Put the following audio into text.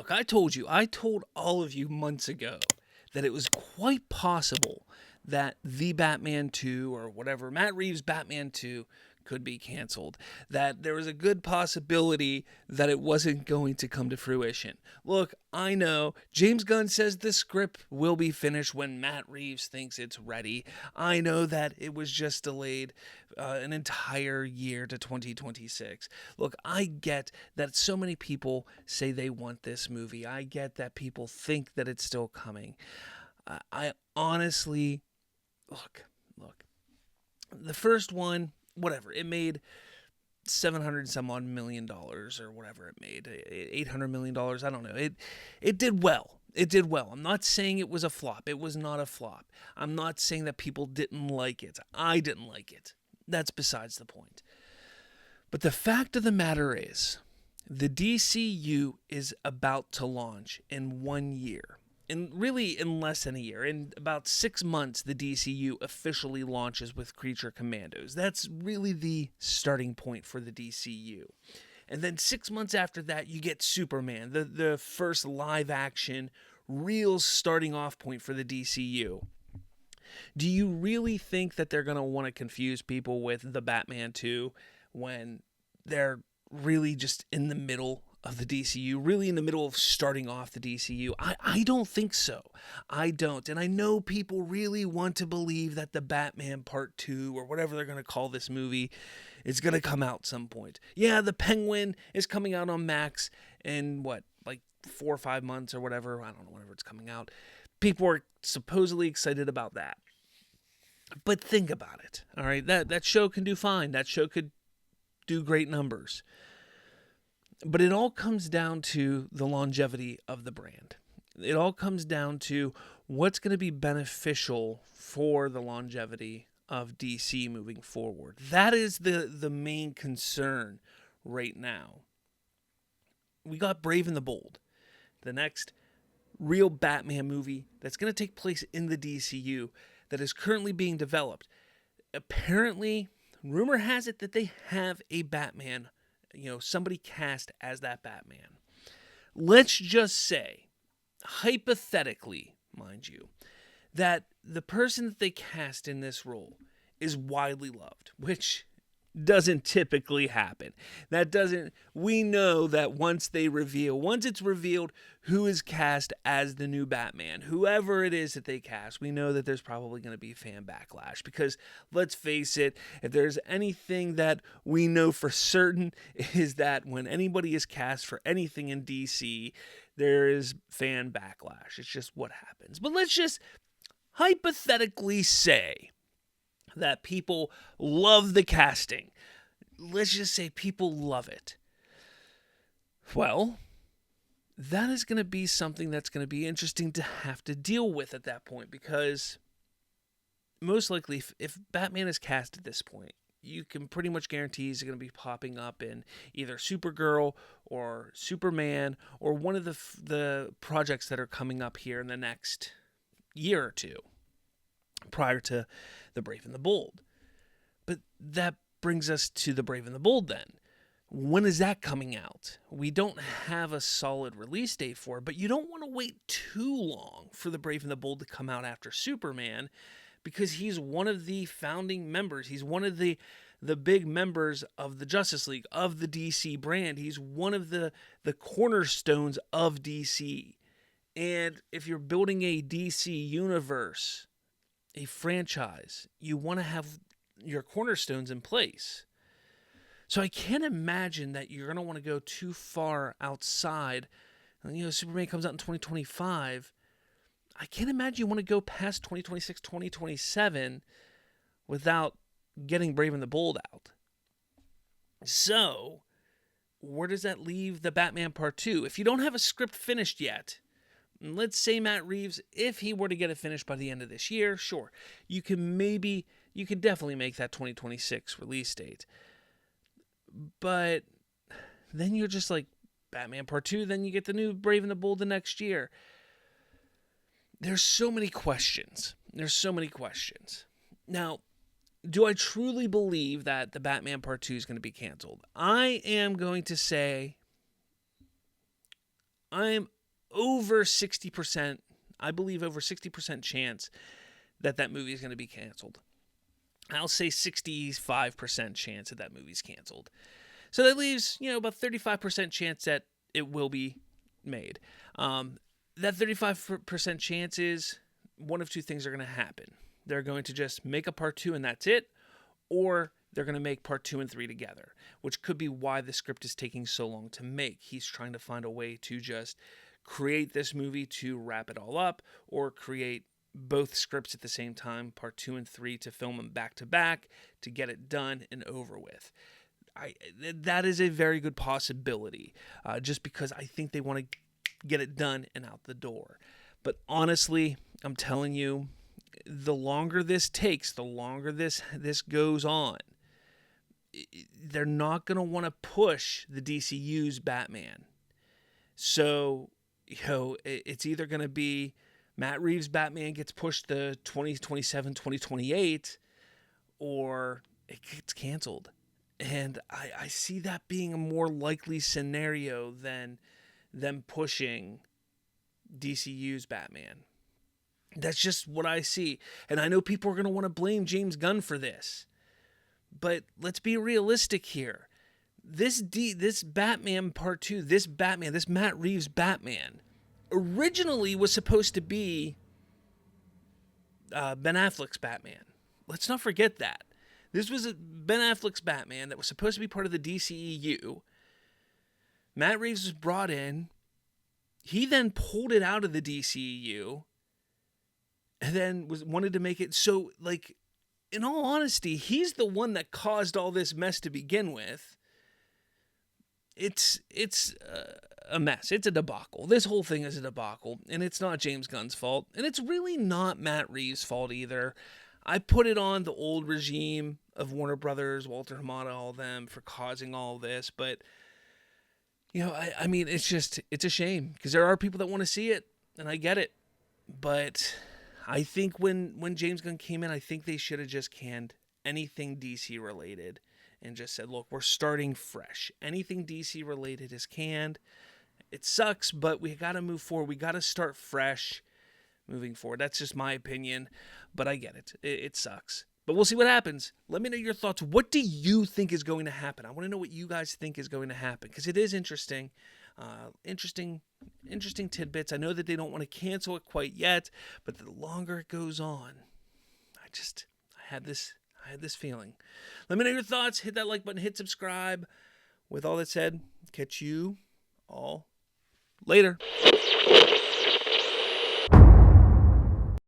Look, I told all of you months ago that it was quite possible that the Batman 2 or whatever, Matt Reeves' Batman 2 could be canceled. That there was a good possibility that it wasn't going to come to fruition. Look, I know James Gunn says the script will be finished when Matt Reeves thinks it's ready. I know that it was just delayed an entire year to 2026. Look, I get that so many people say they want this movie. I get that people think that it's still coming. I honestly, look, the first one, whatever, it made 700 some odd $1 million or whatever it made, $800 million. I don't know. It did well. It did well. I'm not saying it was a flop. It was not a flop. I'm not saying that people didn't like it. I didn't like it. That's besides the point. But the fact of the matter is, the DCU is about to launch in 1 year. And really, in less than a year, in about 6 months, the DCU officially launches with Creature Commandos. That's really the starting point for the DCU. And then 6 months after that, you get Superman, the first live-action, real starting off point for the DCU. Do you really think that they're going to want to confuse people with the Batman 2 when they're really just in the middle of the DCU, really in the middle of starting off the DCU? I don't think so. I don't. And I know people really want to believe that the Batman Part 2, or whatever they're going to call this movie, is going to come out some point. Yeah, the Penguin is coming out on Max in, like 4 or 5 months or whatever. I don't know, whenever it's coming out. People are supposedly excited about that. But think about it, all right? That show can do fine. That show could do great numbers. But it all comes down to the longevity of the brand. It all comes down to what's going to be beneficial for the longevity of DC moving forward. That is the main concern right now. We got Brave and the Bold, the next real Batman movie that's going to take place in the DCU that is currently being developed. Apparently, rumor has it that they have a Batman, somebody cast as that Batman. Let's just say, hypothetically, mind you, that the person that they cast in this role is widely loved, which doesn't typically happen. We know that once it's revealed who is cast as the new Batman, whoever it is that they cast, we know that there's probably going to be fan backlash, because let's face it, if there's anything that we know for certain, is that when anybody is cast for anything in DC, there is fan backlash. It's just what happens. But let's just hypothetically say that people love the casting. Let's just say people love it. Well, that is going to be something that's going to be interesting to have to deal with at that point, because most likely, if Batman is cast at this point, you can pretty much guarantee he's going to be popping up in either Supergirl or Superman or one of the projects that are coming up here in the next year or two, prior to the Brave and the Bold. But that brings us to the Brave and the Bold then. When is that coming out? We don't have a solid release date for it, but you don't want to wait too long for the Brave and the Bold to come out after Superman, because he's one of the founding members. He's one of the big members of the Justice League, of the DC brand. He's one of the cornerstones of DC. And if you're building a DC universe, a franchise, you want to have your cornerstones in place. So I can't imagine that you're going to want to go too far outside. Superman comes out in 2025. I can't imagine you want to go past 2026, 2027 without getting Brave and the Bold out. So, where does that leave the Batman Part 2? If you don't have a script finished yet, let's say Matt Reeves, if he were to get it finished by the end of this year, sure, you could definitely make that 2026 release date. But then you're just like, Batman Part 2, then you get the new Brave and the Bold the next year. There's so many questions. Now, do I truly believe that the Batman Part 2 is going to be canceled? I am going to say I'm over 60%, I believe over 60% chance that movie is going to be canceled. I'll say 65% chance that movie's canceled. So that leaves, about 35% chance that it will be made. That 35% chance is one of two things are going to happen. They're going to just make a part 2 and that's it, or they're going to make part 2 and 3 together, which could be why the script is taking so long to make. He's trying to find a way to just create this movie to wrap it all up, or create both scripts at the same time, part 2 and 3, to film them back to back to get it done and over with. That is a very good possibility, just because I think they want to get it done and out the door. But honestly, I'm telling you, the longer this takes, the longer this goes on, they're not going to want to push the DCU's Batman. So, it's either going to be Matt Reeves' Batman gets pushed to 2027, 2028, or it gets canceled. And I see that being a more likely scenario than them pushing DCU's Batman. That's just what I see. And I know people are going to want to blame James Gunn for this. But let's be realistic here. This Batman Part 2, this Matt Reeves Batman, originally was supposed to be Ben Affleck's Batman. Let's not forget that. This was Ben Affleck's Batman that was supposed to be part of the DCEU. Matt Reeves was brought in. He then pulled it out of the DCEU. And then wanted to make it so, like, in all honesty, he's the one that caused all this mess to begin with. It's a mess. It's a debacle. This whole thing is a debacle, and it's not James Gunn's fault, and it's really not Matt Reeves' fault either. I put it on the old regime of Warner Brothers, Walter Hamada, all of them, for causing all this, but I mean, it's a shame, because there are people that want to see it, and I get it, but I think when James Gunn came in, I think they should have just canned anything DC related and just said, look, we're starting fresh. Anything DC related is canned. It sucks, but we got to move forward. We got to start fresh moving forward. That's just my opinion, but I get it. It sucks. But we'll see what happens. Let me know your thoughts. What do you think is going to happen? I want to know what you guys think is going to happen, because it is interesting. Interesting tidbits. I know that they don't want to cancel it quite yet, but the longer it goes on, I had this feeling. Let me know your thoughts. Hit that like button, hit subscribe. With all that said, catch you all later.